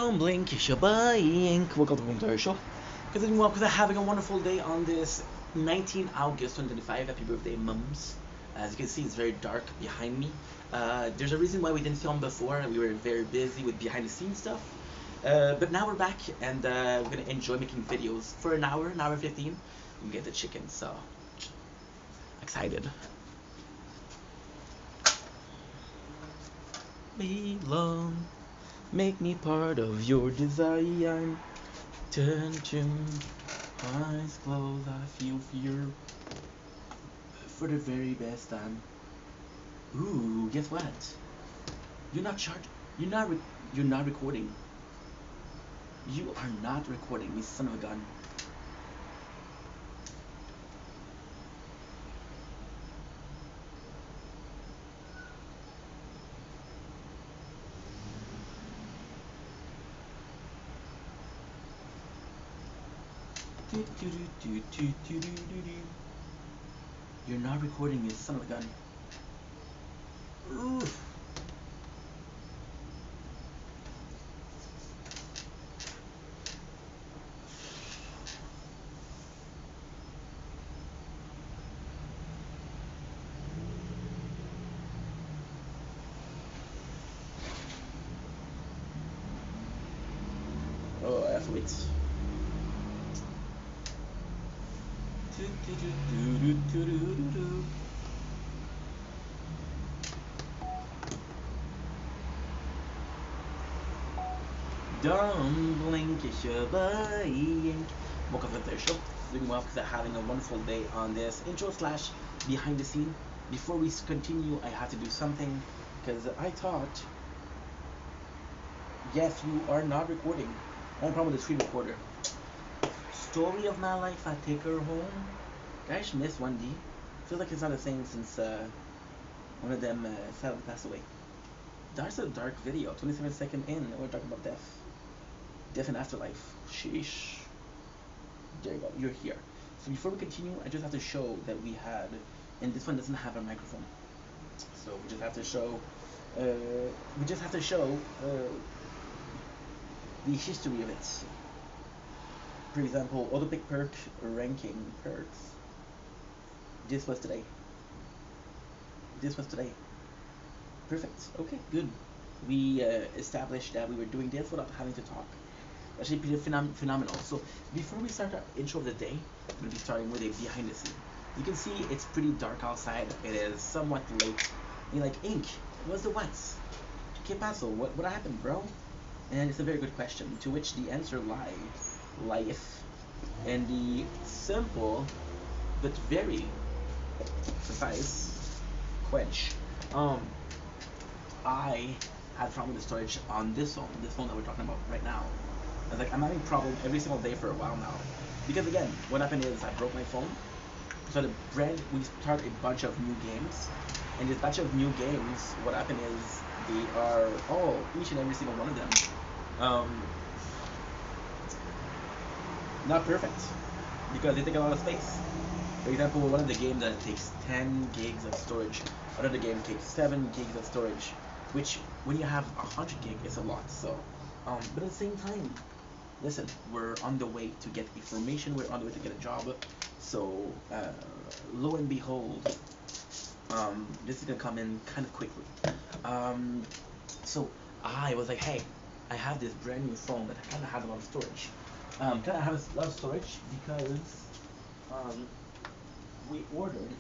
Don't blink, it's your blink. Welcome to the Winter Show. Because I'm having a wonderful day on this 19 August 2025. Happy birthday, mums. As you can see, it's very dark behind me. There's a reason why we didn't film before. We were very busy with behind the scenes stuff. But now we're back and we're gonna enjoy making videos for an hour 15. We get the chicken, so excited. Belong. Make me part of your desire. Tension, eyes closed, I feel fear for the very best time. Ooh, guess what? You're not charged. You're not recording. You are not recording, you son of a gun. You're not recording, you son of a gun. Ooh. Oh, I have to wait. Don't blink, it's your blink. Welcome to the show. Doing well because I'm having a wonderful day on this intro slash behind the scene. Before we continue, I have to do something because I thought, yes, you are not recording. Only problem with the screen recorder. Story of my life, I take her home. I just missed 1D. Feels like it's not the same since one of them sadly passed away. That's a dark video. 27 seconds in, we're talking about death. Death and afterlife. Sheesh. There you go. You're here. So before we continue, I just have to show that we had, and this one doesn't have a microphone. So we just have to show. The history of it. For example, autopic perk ranking perks. This was today. Perfect. Okay, good. We established that we were doing this without having to talk. Actually, pretty phenomenal. So before we start our intro of the day, I'm going to be starting with a behind the scene. You can see it's pretty dark outside. It is somewhat late. You're like, Ink, what's the what's? Que paso? What happened, bro? And it's a very good question, to which the answer life, and the simple but very precise quench. I had problem with the storage on this phone that we're talking about right now. I was like, I'm having problem every single day for a while now. Because again, what happened is I broke my phone. So we start a bunch of new games. And this batch of new games, what happened is they are each and every single one of them not perfect. Because they take a lot of space. For example, one of the games that takes 10 gigs of storage, another game takes 7 gigs of storage, which when you have 100 gig is a lot. So, but at the same time, listen, we're on the way to get information. We're on the way to get a job. So, lo and behold, this is gonna come in kind of quickly. So I was like, hey, I have this brand new phone that kind of has a lot of storage. Kind of have a lot of storage because we ordered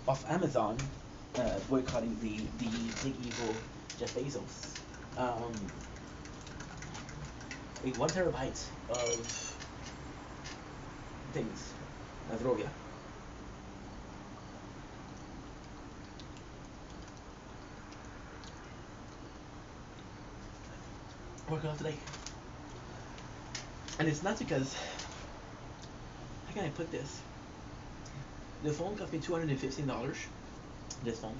off Amazon, boycotting the big evil Jeff Bezos. A 1 terabyte of things. Zdrowia. Working out today. And it's not because, how can I put this? The phone cost me $215, this phone,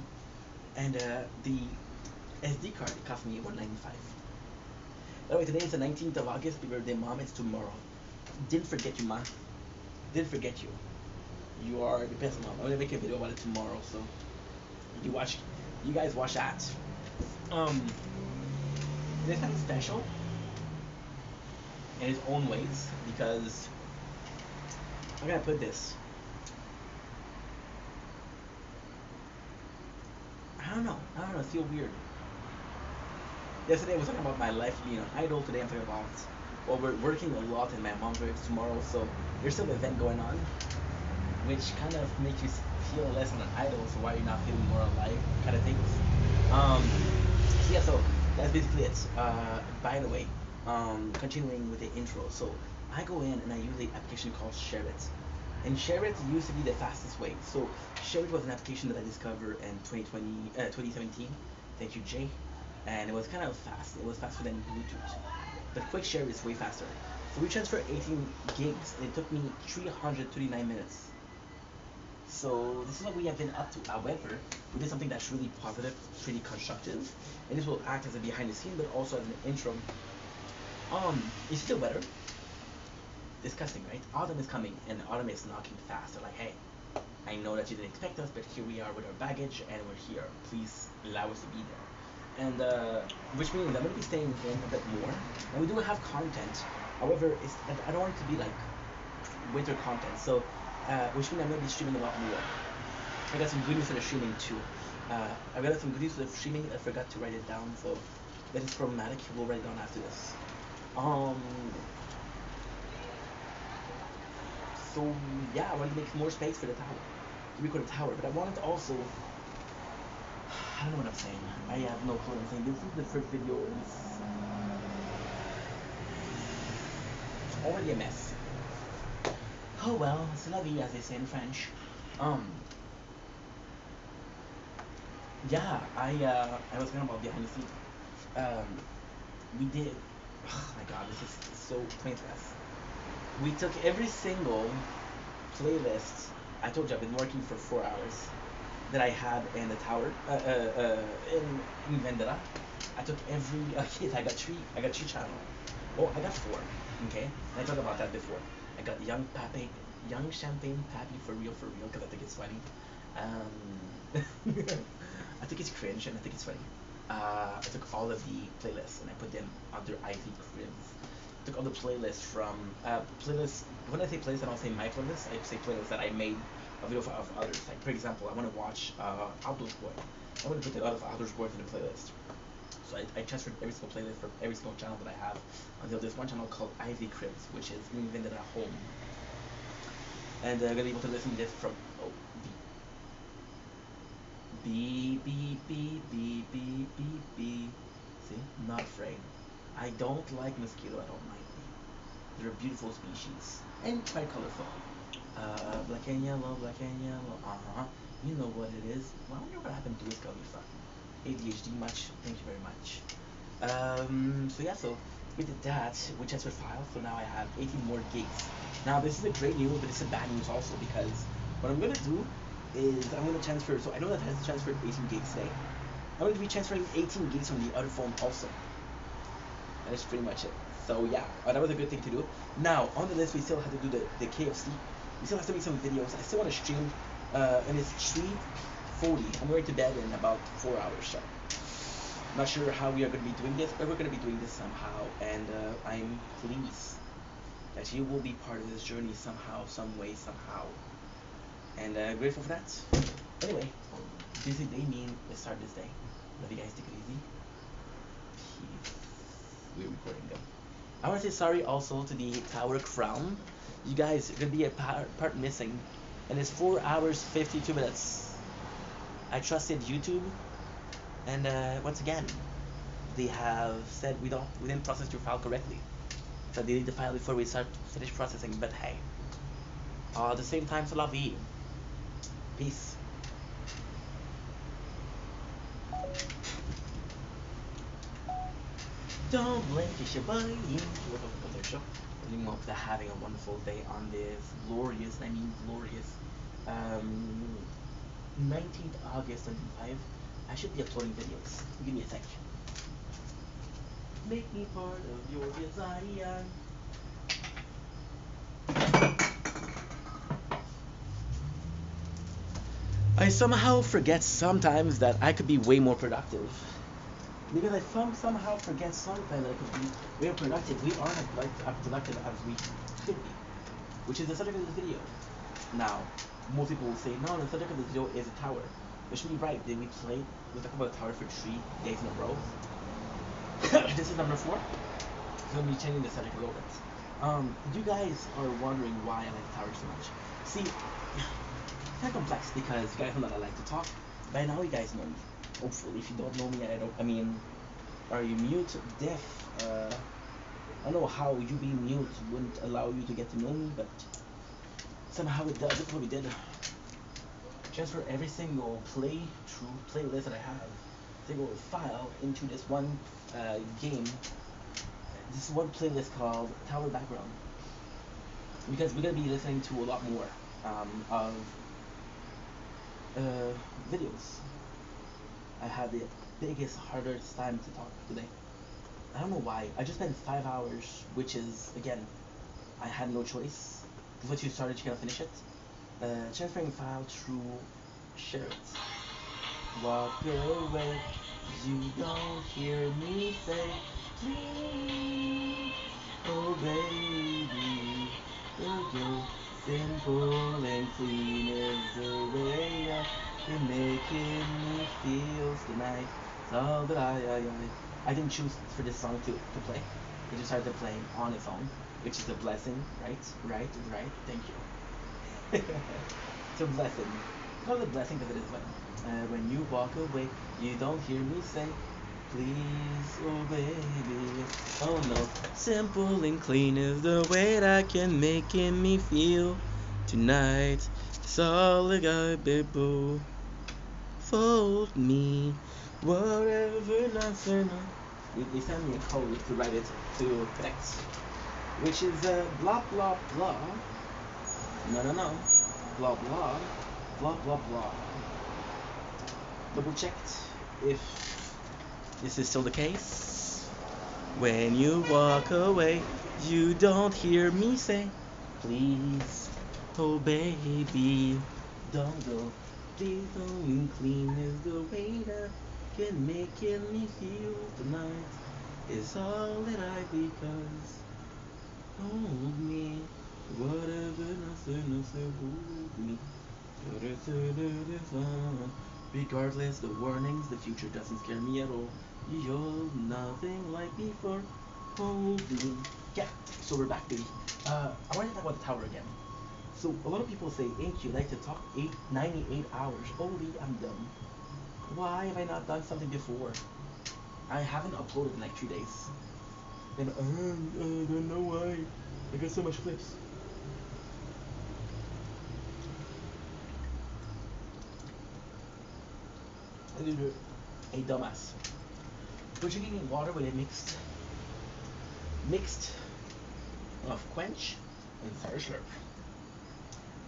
and the SD card it cost me $195. By the way, today is the 19th of August. Happy birthday, Mom. It's tomorrow. Didn't forget you, Ma. Didn't forget you. You are the best mom. I'm gonna make a video about it tomorrow, so you guys watch that. This kind of special in its own ways because I'm gonna put this. I don't know. I don't know. It feels weird. Yesterday I was talking about my life being an idol. Today I'm talking about, well, we're working a lot and my mom's birthday tomorrow, so there's still an event going on, which kind of makes you feel less on an idol. So why are you not feeling more alive, kind of things. So yeah, so that's basically it. By the way, continuing with the intro. So I go in and I use an application called ShareIt. And ShareIt used to be the fastest way. So ShareIt was an application that I discovered in 2017. Thank you, Jay. And it was kind of fast. It was faster than Bluetooth. But QuickShare is way faster. So we transferred 18 gigs. And it took me 339 minutes. So this is what we have been up to. However, we did something that's really positive, really constructive, and this will act as a behind the scene, but also as an intro. It's still better. Disgusting, right? Autumn is coming, and autumn is knocking fast. They're like, hey, I know that you didn't expect us, but here we are with our baggage, and we're here. Please allow us to be there. And which means I'm gonna be staying in a bit more, and we do have content. However, I don't want it to be like winter content. So, which means I'm gonna be streaming a lot more. I got some good news for the streaming too. I got some good news for the streaming. I forgot to write it down, so that is problematic. We'll write it down after this. So yeah, I wanted to make more space for the tower, to record the tower, but I wanted to also. I don't know what I'm saying. I have no clue what I'm saying. This is the first video. It's already a mess. Oh well, c'est la vie, as they say in French. Yeah, I was talking about behind the scenes. We did. Oh my god, this is so pointless. We took every single playlist. I told you I've been working for 4 hours that I had in the tower in Vendetta. I took every okay. I got three channels. Oh, I got four. Okay, and I talked about that before. I got young champagne Pappy for real, because I think it's funny. I think it's cringe and I think it's funny. I took all of the playlists and I put them under Ivy Cribs. I took all the playlists from playlists. When I say playlists, I don't say my playlist. I say playlists that I made a video of others. Like for example, I want to watch Outdoors Boy. I want to put the Outdoors Boy in the playlist. So I transferred every single playlist for every single channel that I have until this one channel called Ivy Cribs, which is invented at home. And I'm gonna be able to listen to this from beep beep beep beep beep beep beep. See, not afraid. I don't like mosquito. I don't mind bee. They're a beautiful species and quite colorful. Black and yellow, black and yellow. You know what it is. Well, I wonder what happened to Wiz Khalifa. ADHD much. Thank you very much. So yeah, so we did that. We transferred files, so now I have 18 more gigs. Now this is a great news, but it's a bad news also because what I'm gonna do is I'm gonna transfer. So I know that has transferred 18 gigs today. I'm going to be transferring 18 gigs from the other phone also. And that's pretty much it. So yeah, that was a good thing to do. Now on the list, we still have to do the KFC. We still have to make some videos. I still want to stream, and it's 3:40. I'm going to bed in about 4 hours. So not sure how we are going to be doing this, but we're going to be doing this somehow. And I'm pleased that you will be part of this journey somehow, some way, somehow. And grateful for that. Anyway, busy day mean let's start this day. Love you guys, take it easy. Peace. We're recording them. I want to say sorry also to the Tower Crown. You guys, are going to be a part missing. And it's 4 hours, 52 minutes. I trusted YouTube. And once again, they have said we didn't process your file correctly. So delete the file before we finish processing. But hey, at the same time, c'est la vie. Peace. Don't blink, you should buy you. They're having a wonderful day on this glorious, and I mean glorious, 19th August 25. I should be uploading videos. Give me a sec. Make me part of your desire. I somehow forget sometimes that I could be way more productive. Because I somehow forget sometimes that we are productive. We aren't as productive as we should be, which is the subject of this video. Now, most people will say, no, the subject of this video is a tower. Which should be right. Did we play? We talked about a tower for 3 days in a row. This is number 4. So I'm going to be changing the subject a little bit. You guys are wondering why I like the tower so much. See, it's kind of complex because you guys know that I like to talk. By now, you guys know me. Hopefully, if you don't know me, I mean, are you mute, deaf? I don't know how you being mute wouldn't allow you to get to know me, but somehow it does. That's what we did. Transfer every single playlist that I have, single file into this one game. This one playlist called Tower Background, because we're gonna be listening to a lot more of videos. I had the biggest, hardest time to talk today. I don't know why. I just spent 5 hours, which is, again, I had no choice. Because once you started, you can't finish it. Transferring file through share it. Walk away, you don't hear me say, please, oh baby, you simple and clean is the way you're making me feel tonight. It's all that I didn't choose for this song to play. It just started playing on its own, which is a blessing, right? Right, right. Thank you. It's a blessing. Call it a blessing because it is one. When you walk away, you don't hear me say, please, oh baby, oh no. Simple and clean is the way that can make me feel tonight. It's all I got, baby. Fold me, whatever, nothing. They sent me a code to write it to connect, which is blah blah blah. No. Blah blah. Blah blah blah. Double checked if this is still the case. When you walk away, you don't hear me say, please, oh baby, don't go. Please don't clean is the way that can make me feel tonight. Is all that I because hold me, whatever, nothing, hold me. Regardless, the warnings, the future doesn't scare me at all. You're nothing like before. Hold me. Yeah, so we're back, baby. I want to talk about the tower again. So a lot of people say, ain't you like to talk 98 hours? Holy, I'm dumb. Why have I not done something before? I haven't uploaded in like 3 days. And I don't know why. I got so much clips. A dumbass. We're drinking water with a mixed of quench and sour slurp.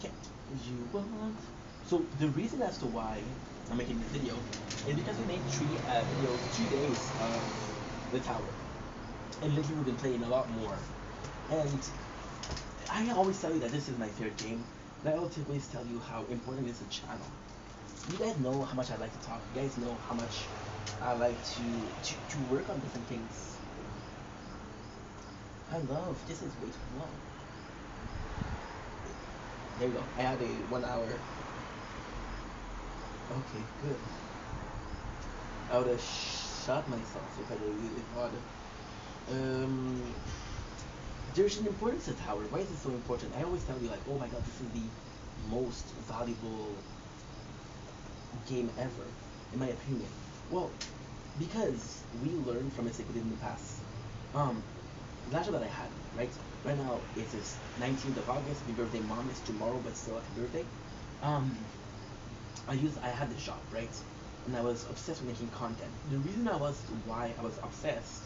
Can't you want? So the reason as to why I'm making this video is because we made 3 days of the tower, and lately we've been playing a lot more. And I always tell you that this is my favorite game, but I always tell you how important it is to channel. You guys know how much I like to talk. You guys know how much I like to work on different things. I love this is way too long. There you go. I had a 1 hour. Okay, good. I would have shot myself if I did it really hard. Um, there's an importance to Tower. Why is it so important? I always tell you like, oh my god, this is the most valuable game ever, in my opinion. Well, because we learned from mistakes we did in the past. Last year that I had, right? Right now it is 19th of August. Happy birthday, mom! It's tomorrow, but still happy birthday. Um, I had this job, right? And I was obsessed with making content. The reason why I was obsessed,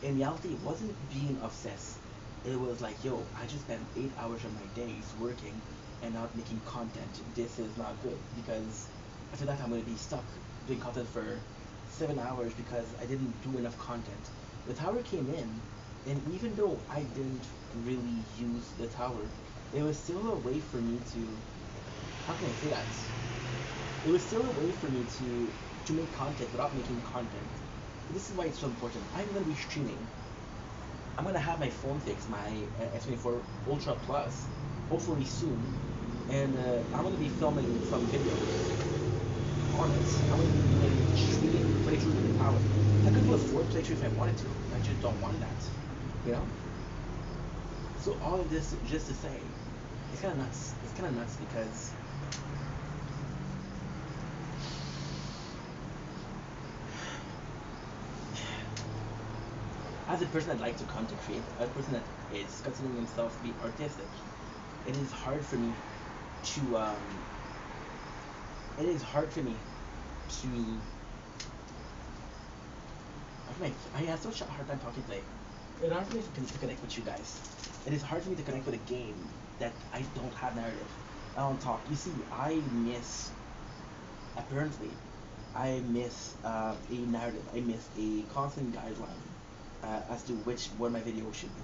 in reality, it wasn't being obsessed. It was like, yo, I just spent 8 hours of my days working and not making content. This is not good because after that I'm gonna be stuck doing content for 7 hours because I didn't do enough content. The tower came in, and even though I didn't really use the tower, it was still a way for me to, how can I say that? It was still a way for me to make content without making content. this is why it's so important. I'm gonna be streaming. I'm gonna have my phone fixed, my S24 Ultra Plus, hopefully soon, and I'm gonna be filming some videos on it. I'm gonna be doing streaming playthrough with the power. I could do a 4 playthrough if I wanted to. I just don't want that, you know. So all of this just to say, it's kind of nuts. It's kind of nuts because as a person that likes to content create, a person that is considering himself to be artistic, it is hard for me to it is hard for me to I have such a hard time talking today. It's hard for me to connect with you guys. It is hard for me to connect with a game that I don't have narrative. I don't talk. You see, I miss apparently I miss a narrative. I miss a constant guideline as to which where my video should be.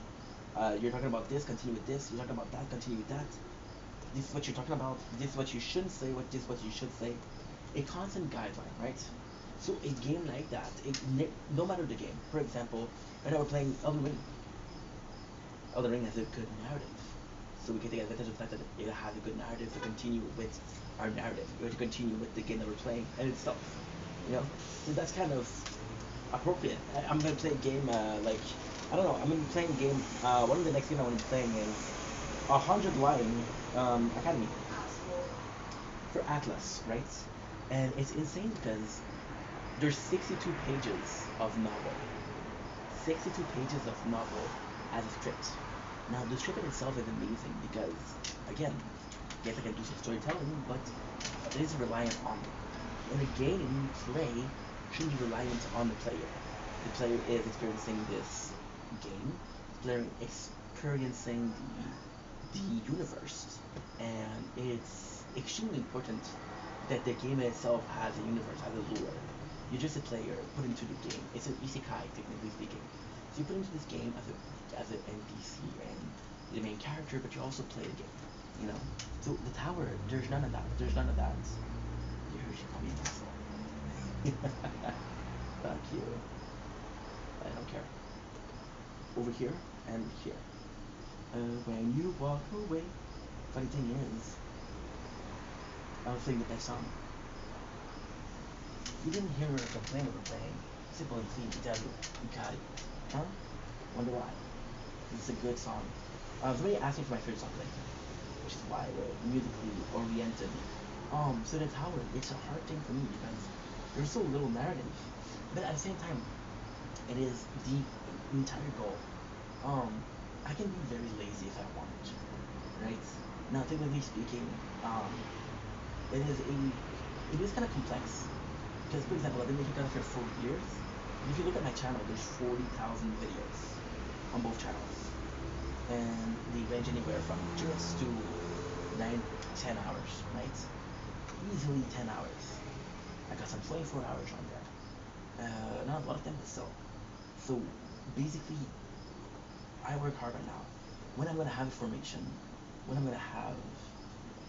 You're talking about this, continue with this. You're talking about that, continue with that. This is what you're talking about. This is what you shouldn't say. This is what you should say. A constant guideline, right? So a game like that, no matter the game. For example, right now we're playing Elden Ring. Elden Ring has a good narrative, so we can take advantage of the fact that it has a good narrative to continue with our narrative, or to continue with the game that we're playing and itself. You know, so that's kind of appropriate. I'm gonna play a game like I don't know. I'm gonna be playing a game. One of the next game I want to be playing is 100 Line Academy for Atlas, right? And it's insane because there's 62 pages of novel. 62 pages of novel as a script. Now the script in itself is amazing because, again, yes, I can do some storytelling, but it is reliant on me. In a game, play shouldn't be reliant on the player. The player is experiencing this game, the player experiencing the universe, and it's extremely important that the game itself has a universe, has a lore. You're just a player put into the game. It's an isekai, technically speaking. So you put into this game as an NPC and the main character, but you also play the game. You know. So the tower, there's none of that. There's none of that. You heard she called me an asshole. Fuck you. I don't care. Over here and here. When you walk away. Funny thing is, I was playing the best song. You didn't hear her complain about playing Simple and Clean, Italy, Ikari. Huh? Wonder why? It's a good song. Somebody asked me for my favorite song today, which is why we're musically oriented. So the tower, it's a hard thing for me because there's so little narrative. But at the same time, it is the entire goal. I can be very lazy if I want to, right? Now, technically speaking, it is kind of complex. Because, for example, I've been making content for 4 years. And if you look at my channel, there's 40,000 videos on both channels. And they range anywhere from just to 9, 10 hours, right? Easily 10 hours. I got some 24 hours on there. Not a lot of them, but still. So, basically, I work hard right now. When I'm gonna have information, when I'm gonna have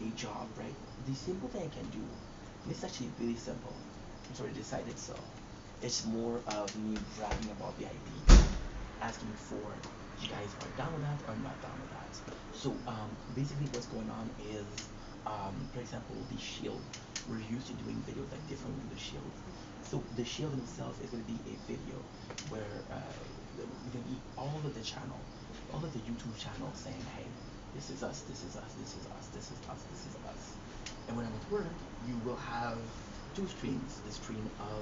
a job, right? The simple thing I can do, and it's actually really simple. It's already decided, so it's more of me bragging about the idea, asking for you guys are down with that or not down with that. So basically what's going on is, for example, the shield. We're used to doing videos like different with the shield. So the shield itself is going to be a video where we're going to be all of the channel, all of the YouTube channels saying, hey, this is us, this is us, this is us, this is us, this is us. And when I'm at work, you will have two streams, the stream of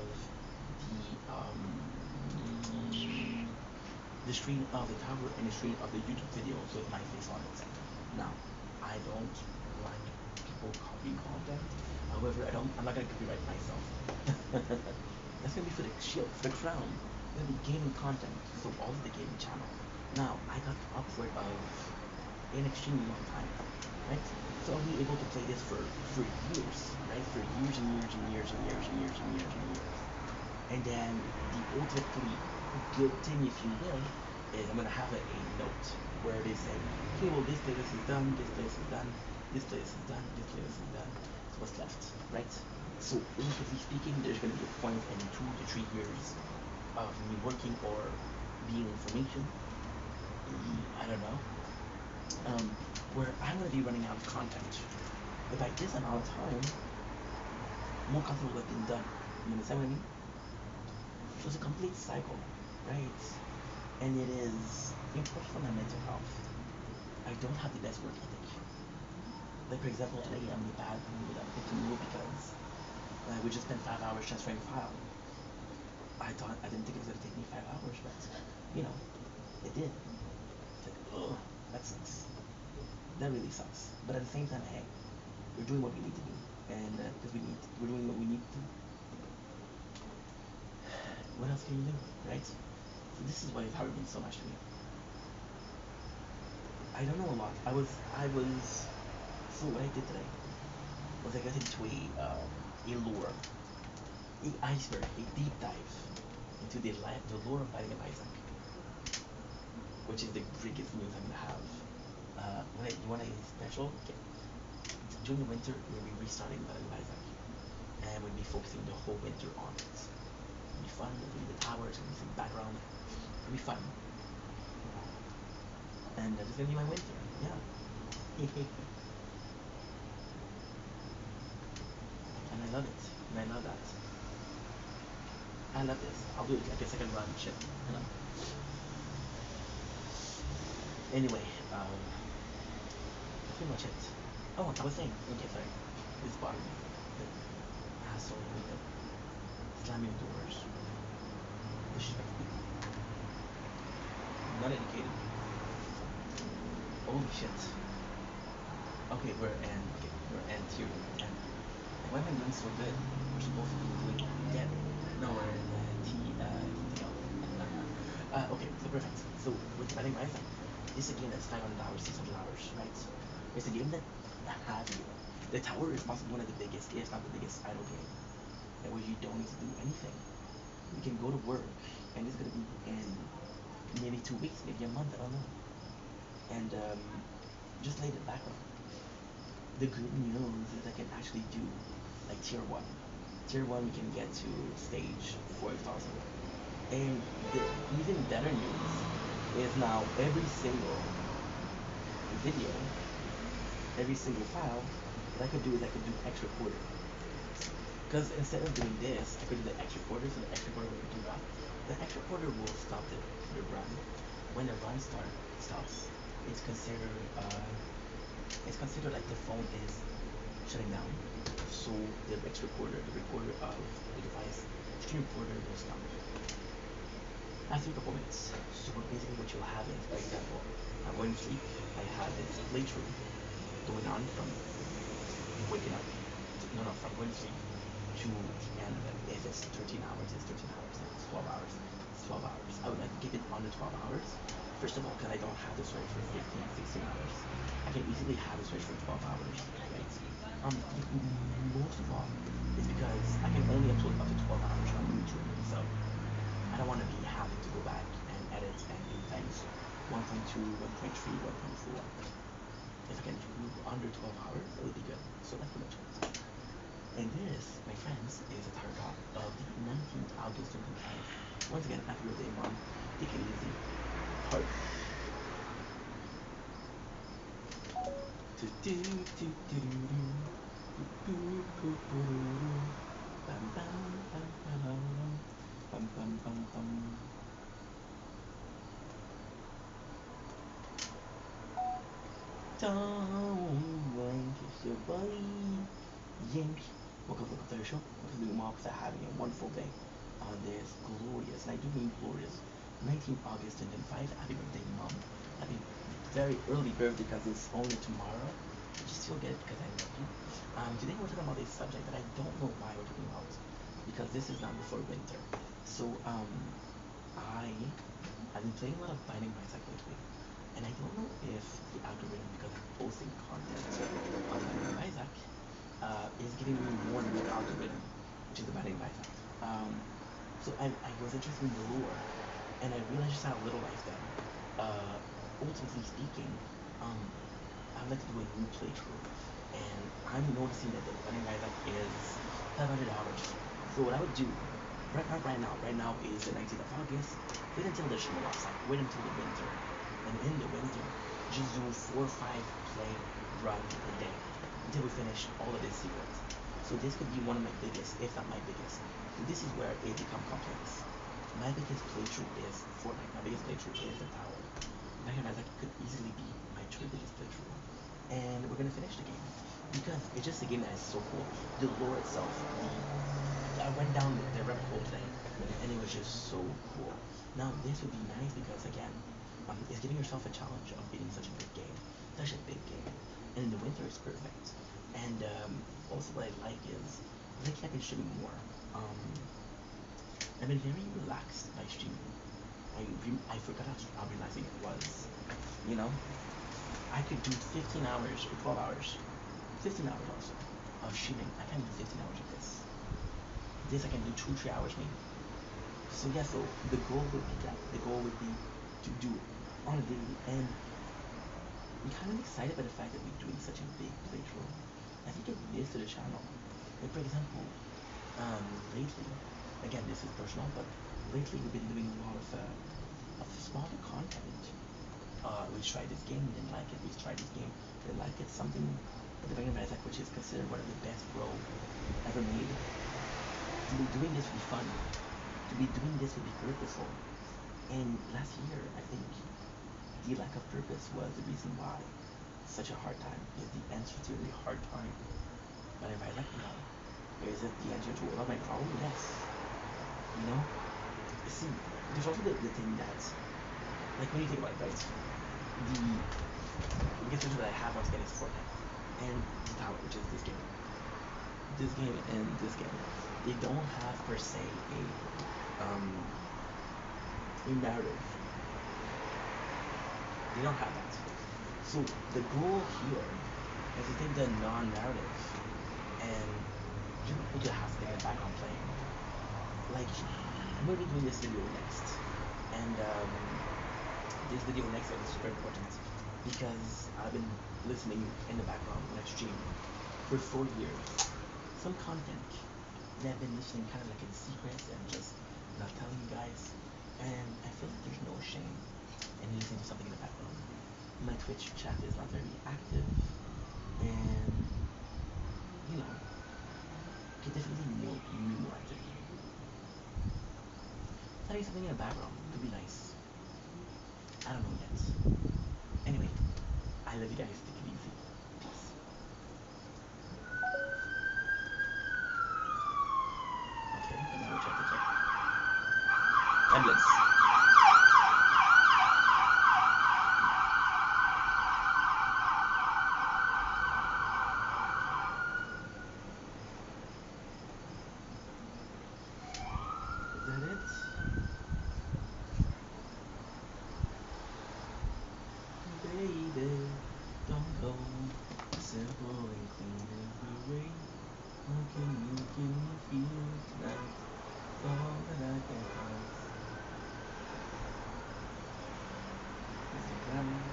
the tower and the stream of the YouTube video with my face on it. Now, I don't like people copying content. However, I'm not gonna copyright myself. That's gonna be for the shield, for the crown. It's gonna be gaming content, so all of the gaming channel. Now, I got upward of an extremely long time, right? So I'll be able to play this for years, right? For years and years and years and years and years and years and years. And then the ultimately good thing, if you will, is I'm gonna have a note where they say, okay, well this playlist is done, this playlist is done, this playlist is done, this playlist is done. So what's left, right? So relatively speaking, there's gonna be a point in 2 to 3 years of me working or being information. I don't know. Um, where I'm gonna be running out of content. If I did this amount of time, more content would have been done. You understand what I mean? So it's a complete cycle, right? And it is important for my mental health. I don't have the best work ethic. Like for example, today I'm in a bad mood. I'm in mood because we just spent 5 hours transferring a file. I didn't think it was gonna take me 5 hours, but you know, it did. It's like, oh, that sucks. That really sucks. But at the same time, hey, we're doing what we need to do, and because we're doing what we need to. What else can you do, right? So this is why it's hard so much to me. I don't know a lot. So what I did today was I got into a lore, a iceberg, a deep dive into the lore of Binding of Isaac, which is the biggest news I'm gonna have. You want a special? Okay. During the winter, we'll be restarting Binding of Isaac, and we'll be focusing the whole winter on it. It'll be fun. It'll be the towers. It'll be some background. It'll be fun. And this is gonna be my winter. Yeah. And I love it. And I love that. I love this. I'll do it like a second run shit. You know. Anyway, that's pretty much it. Oh, I was saying. Okay, sorry. This bothering me. The asshole with the slamming doors. Disrespectful. Not educated. Holy shit. Okay, we're end here. And why am I doing so good? We're supposed to be doing dead. No, we're in something else. Okay, so perfect. So with Binding of Isaac, this is a game that's 500 hours, 600 hours, right? It's a game that has you. The tower is possibly one of the biggest, if not the biggest, idle game, and where you don't need to do anything. You can go to work, and it's gonna be in maybe 2 weeks, maybe a month, I don't know. And just lay the background. The good news is I can actually do like tier one. Tier one we can get to stage 40,000. And the even better news is now every single video, every single file, what I could do is I could do extra quarter. Because instead of doing this, I could do the extra quarter, so the extra quarter will do that. The extra quarter will stop the run. When the run stops, it's considered like the phone is shutting down. So the extra recorder, the recorder of the device, stream recorder will stop after a couple minutes. So basically what you'll have is, for example, I'm going to sleep, I have this playthrough going on from waking up, no, from going to sleep to, and if it's 13 hours, it's 13 hours, if it's 12 hours, it's 12 hours. I would like to keep it under 12 hours. First of all, because I don't have to switch for 15, 16 hours. I can easily have to switch for 12 hours, right? Most of all, is because I can only upload up to 12 hours on YouTube, so I don't want to be having to go back and edit and do things 1.2, 1.3, 1.4. If I can do under 12 hours, it would be good. So that's pretty much it. And this, my friends, is a tarot card of the 19th August 2005. Once again, happy birthday, Mom. Take it easy. Heart. Don't kiss your body. Yank. Welcome to the show. Welcome to the Mark for having a wonderful day on this glorious, and I do mean glorious, 19th August 2005. Happy birthday, Mom. Happy very early birthday because it's only tomorrow. I just feel good because I love you. Today we're talking about a subject that I don't know why we're talking about because this is not before winter. So I've been playing a lot of Binding of Isaac lately, and I don't know if the algorithm, because I'm posting content on Binding of Isaac, is giving me more and more algorithm, which is the Binding of Isaac. So I was interested in the lore, and I realized just how little I've done. Ultimately speaking, I'd like to do a new playthrough, and I'm noticing that the Binding of Isaac is 500 hours. So what I would do right now. Right now is the 19th of August. Wait until the snow outside. Wait until the winter. And in the winter, just do 4 or 5 play runs per day until we finish all of these secrets. So this could be one of my biggest, if not my biggest. So this is where it becomes complex. My biggest playthrough is Fortnite. My biggest playthrough is the tower. Mega Man could easily be my third biggest playthrough. And we're gonna finish the game. Because it's just a game that is so cool. The lore itself, I went down the rabbit hole today, and it was just so cool. Now this would be nice because again, it's giving yourself a challenge of beating such a big game, such a big game, and in the winter is perfect. And also what I like is lately I've been streaming more. I've been very relaxed by streaming. I forgot how relaxing it was. You know, I could do 15 hours or 12 hours, 15 hours also of streaming. I can do 15 hours of this. This I can do 2 or 3 hours maybe. So yeah, so the goal would be that. The goal would be to do it on a daily. And I'm kind of excited by the fact that we're doing such a big playthrough. I think it is to the channel. Like for example, lately, again this is personal, but lately we've been doing a lot of smaller content. We tried this game, we didn't like it. We tried this game, we didn't like it. Something at the Bang Attack, which is considered one of the best bro ever made. To be doing this would be fun. To be doing this would be purposeful. And last year, I think the lack of purpose was the reason why such a hard time. Is the answer to a really hard time. But if I like now, is it the answer to all of my problems? Yes. You know? See, there's also the thing that, like when you think about it, right? The biggest issue that I have once again is Fortnite. And the tower, which is this game. This game and this game. They don't have per se a narrative. They don't have that. So the goal here is to take the non-narrative and just put the house thing in the background playing. Like I'm gonna be doing this video next, and this video next is super important because I've been listening in the background when I stream for 4 years. Some content that I've been listening kind of like in secrets and just not telling you guys. And I feel like there's no shame in listening to something in the background. My Twitch chat is not very active, and you know, could definitely need more activity. Having something in the background could be nice. I don't know yet. Anyway, I love you guys. Take it easy. Peace. Okay, now we check the check. Endless. Is that it? Baby, don't go. Simple and clean is the way. How can you give me feel tonight? All that I can find is the ground.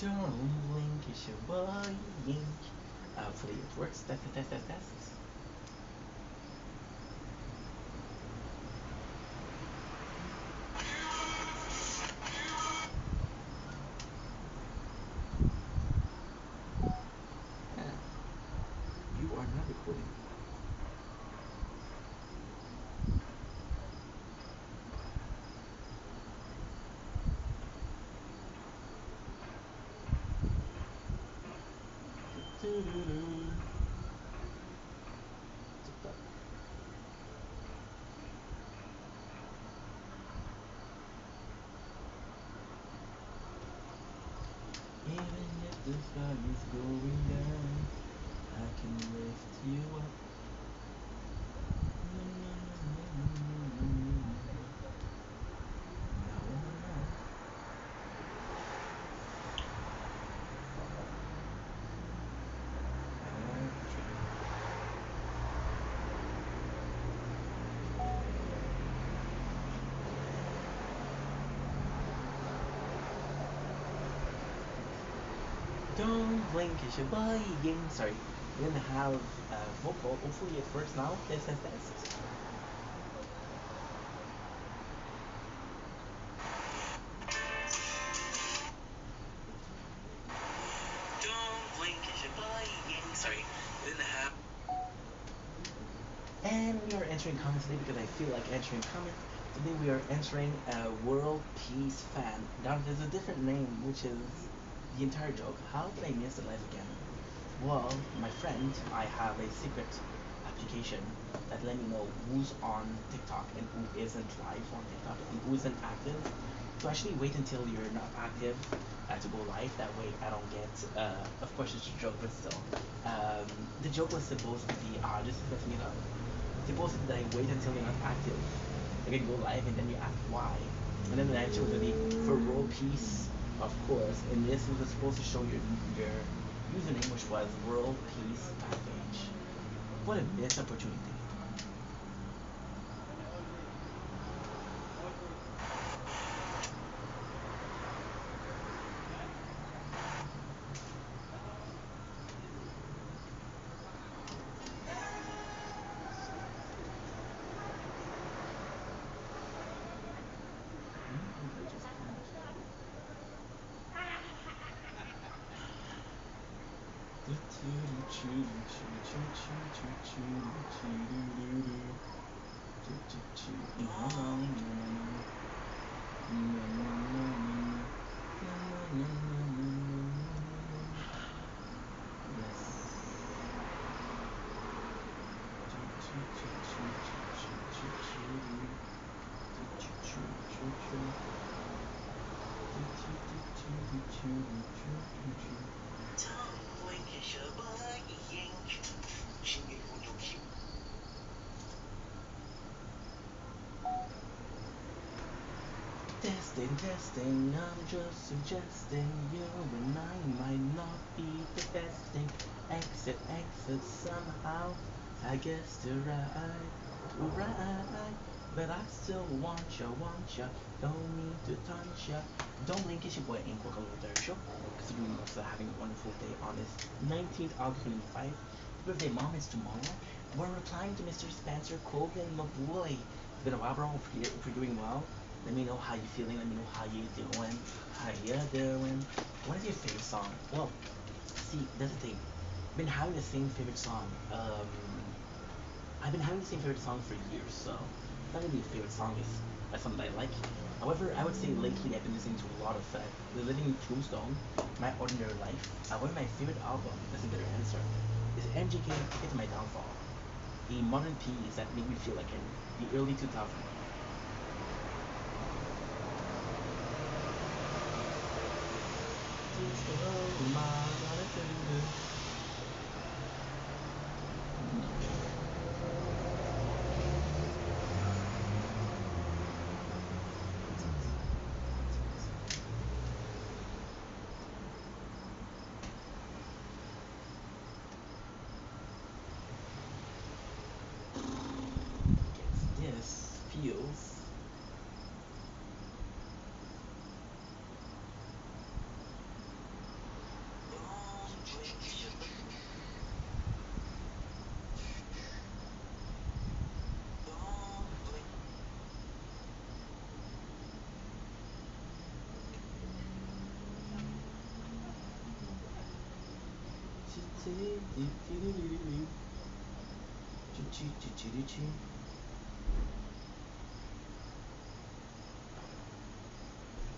Don't blink, it's your boy Yink. Hopefully it works. Test. Yeah. You are not recording. Even if the sky is going down. I can lift you up. Na, na, na, na, na, na, na, na, na, Don't blink, it's your boy again. Sorry, we're gonna have vocal. Hopefully it works now. Test. Don't blink, it's your boy again. Sorry, we're gonna have. And we are entering comments today because I feel like entering comments. Today we are entering World Peace Fan. Now there's a different name, which is the entire joke. How did I miss the live again? Well, my friend, I have a secret application that let me know who's on TikTok and who isn't live on TikTok and who isn't active. So actually wait until you're not active to go live. That way I don't get, of course it's a joke, but still. The joke was supposed to be, this is messing it up. Supposed to be that I wait until you're not active. I can go live and then you ask why. And then the answer was gonna be for world peace, of course. And this was supposed to show your username, which was World Peace Package. What a missed opportunity. Testing, I'm just suggesting you and I might not be the best thing. Exit, somehow. I guess to right. But I still want ya. Don't need to touch ya. Don't blink, it's your boy Ink Welcome to the show. Considering also having a wonderful day on this 19th August 25. Birthday mom is tomorrow. We're replying to Mr. Spencer Colgan, my boy. It's been a while, bro. If you're doing well. Let me know how you feeling. Let me know how you doing. How you doing? What is your favorite song? Well, see, that's the thing. I've been having the same favorite song. I've been having the same favorite song for years, so it's not really a favorite song. It's something I like. However, I would say lately I've been listening to a lot of The Living Tombstone, My Ordinary Life. However, my favorite album, that's a better answer, is MGK It's My Downfall. The modern piece that made me feel like in the early 2000s. This feels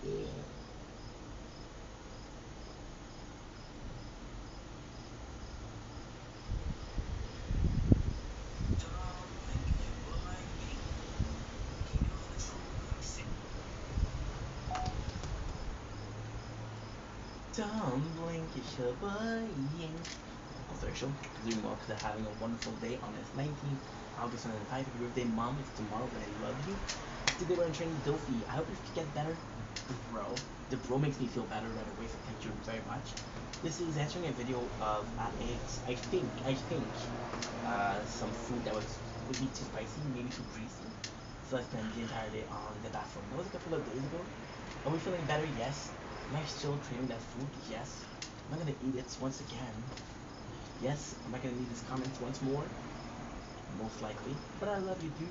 yeah. Don't blink, it's your boy. Social. Doing well because they're having a wonderful day on this 19th August 2005. Happy birthday, Mom. It's tomorrow, but I love you. Today we're training Dofi. I hope you get better, bro. The bro makes me feel better right away, so thank you very much. This is answering a video of some food that would be too spicy, maybe too greasy. So I spent the entire day on the bathroom. That was a couple of days ago. Are we feeling better? Yes. Am I still craving that food? Yes. Am I gonna eat it once again? Yes. Am I gonna need these comments once more? Most likely. But I love you, dude.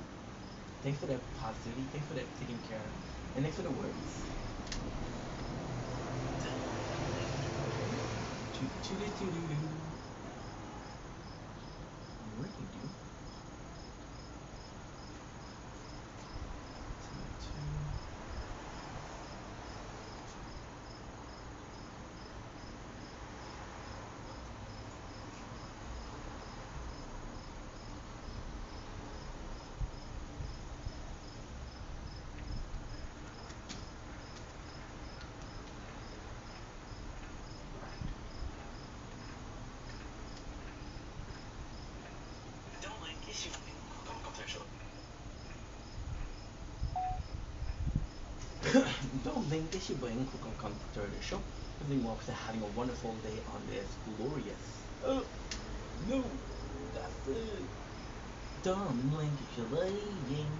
Thanks for the positivity. Thanks for the taking care. And thanks for the words. What do you do? Don't think this should bring quick on to the show. Everything walks are having a wonderful day on this glorious. Oh no, that's it. Don't blink if you're laying.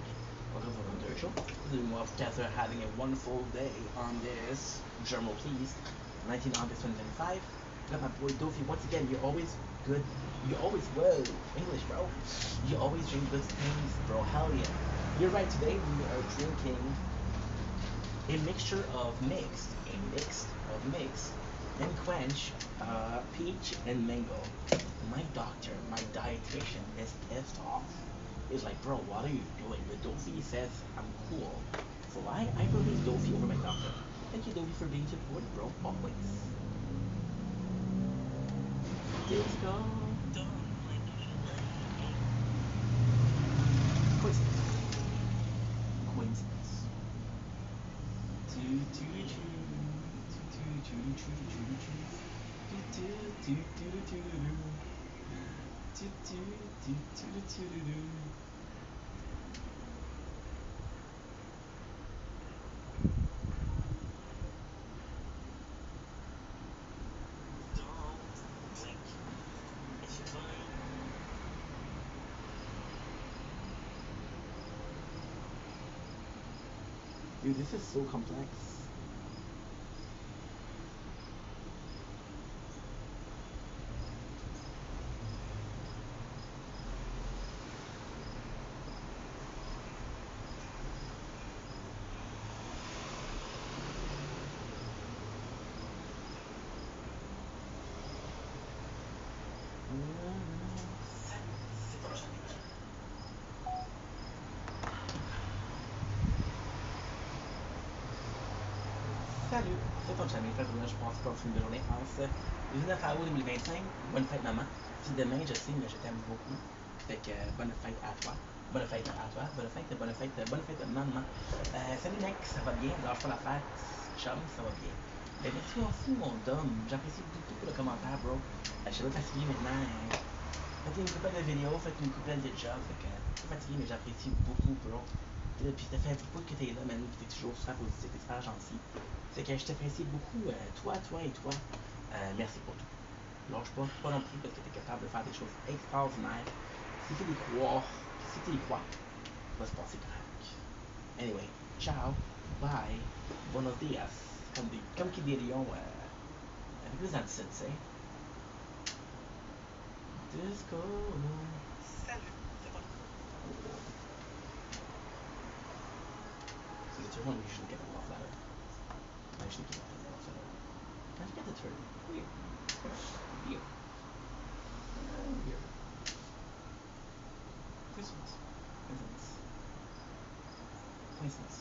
Welcome to the show. Everything walks are having a wonderful day on this. Journal, please. 19 August 2025. Got my boy Dofi once again. You're always good. You always English, bro. You always drink good things, bro. Hell yeah. You're right. Today we are drinking a mixture of mix and quench, peach and mango. My doctor, my dietitian is pissed off. He's like, bro, what are you doing? But Dofi says I'm cool. So I believe Dofi over my doctor. Thank you, Dofi, for being supportive, bro. Always. Disco. Coincidence. Dude, this is so complex. Salut, c'est ton channel, fait je pense pas au film de journée en ce 19 août 2025. Bonne fête maman. Puis demain, je sais, mais je t'aime beaucoup. Fait que bonne fête à toi. Bonne fête à toi. Bonne fête maman. Salut mec, ça va bien? Lâche pas la fête. Chum, ça va bien. Merci aussi mon Dom. J'apprécie beaucoup le commentaire, bro. Je suis pas fatigué maintenant. Faites une couple de vidéos, faites une couple de jobs. Fait que je suis fatigué, mais j'apprécie beaucoup, bro. Puis ça fait un petit peu que t'es là, man. Puis t'es toujours super positif, t'es super gentil. C'est que je t'apprécie beaucoup, toi et toi. Merci pour tout. Lâche pas non plus parce que tu es capable de faire des choses extraordinaires. Si tu y crois, si tu y crois, va se passer correct. Anyway, ciao, bye, buenos dias. Comme qu'ils diriont avec les antisémites, tu sais. Disco. Salut, c'est bon. So the turn usually get a lot louder. I usually get a lot louder. How'd you get the turn? Weird. Weird. Weird. Christmas. Coincidence. Coincidence.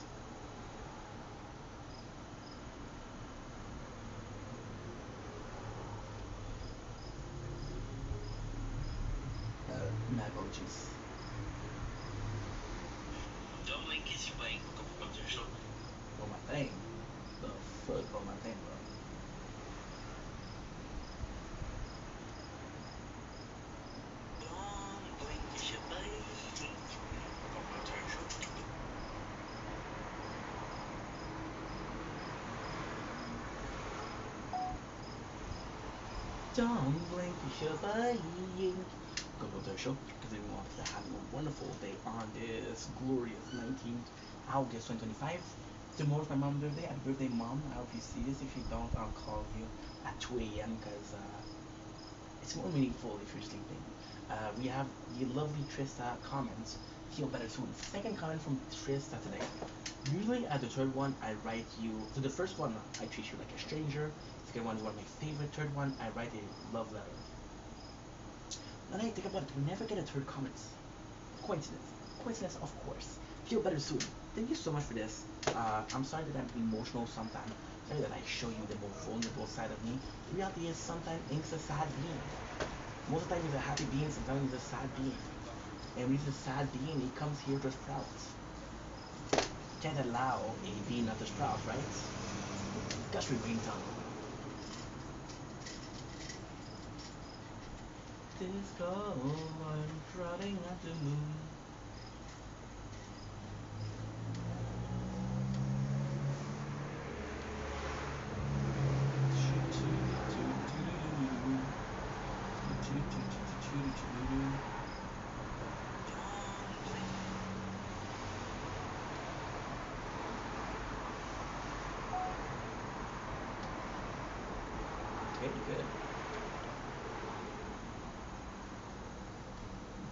Mango juice. Bon matin. The fuck, bon matin, bro. Don't blink, you should blink. Go to the show because we want to have a wonderful day on this glorious 19th August 2025. Tomorrow's my mom's birthday. Happy birthday, mom. I hope you see this. If you don't, I'll call you at 2 a.m. because it's more meaningful if you're sleeping. We have the lovely Trista comments. Feel better soon. Second comment from Trista today. Usually at the third one, I write you. So the first one, I treat you like a stranger. Second one is one of my favorite. Third one, I write a love letter. Then I think about it. We never get a third comment. Coincidence. Coincidence, of course. Feel better soon. Thank you so much for this. I'm sorry that I'm emotional sometimes. Sorry that I show you the more vulnerable side of me. The reality is sometimes Ink's a sad being. Most of the time he's a happy being, sometimes he's a sad being. And when he's a sad being, he comes here to sprout. Can't allow a being not to sprout, right? Gosh, we bring down. Disco, I'm trotting at the moon. Okay, good.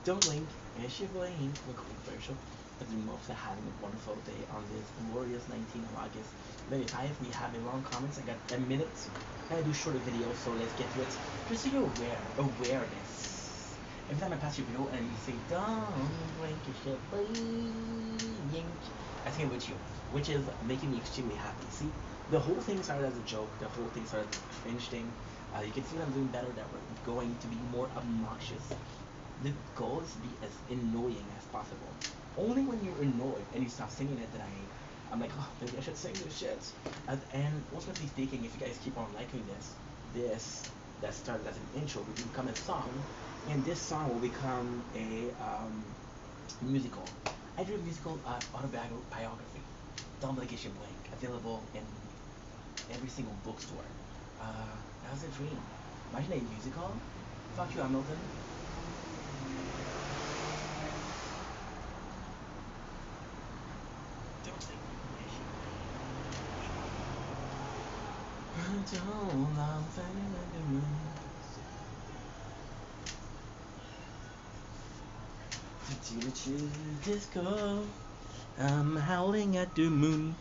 Don't blink, and she blink. We're going commercial. As we hope to having a wonderful day on this glorious 19th of August. 25, we have a long comments. I got 10 minutes. I'm gonna do shorter videos, so let's get to it. Just so you're awareness. Every time I pass your video and you say, don't blink, you should blink, I think with you, which is making me extremely happy. See, the whole thing started as a joke. The whole thing started as a cringe thing. You can see that I'm doing better, that we're going to be more obnoxious. The goal is to be as annoying as possible. Only when you're annoyed and you stop singing it that I'm like, oh, maybe I should sing this shit. And ultimately speaking, if you guys keep on liking this that started as an intro will become a song, and this song will become a musical. I do a musical autobiography, Don't Blink, You Should Blink, available in every single bookstore. That was a dream. Imagine a musical. Fuck you, Hamilton. Disco, I'm howling at the moon.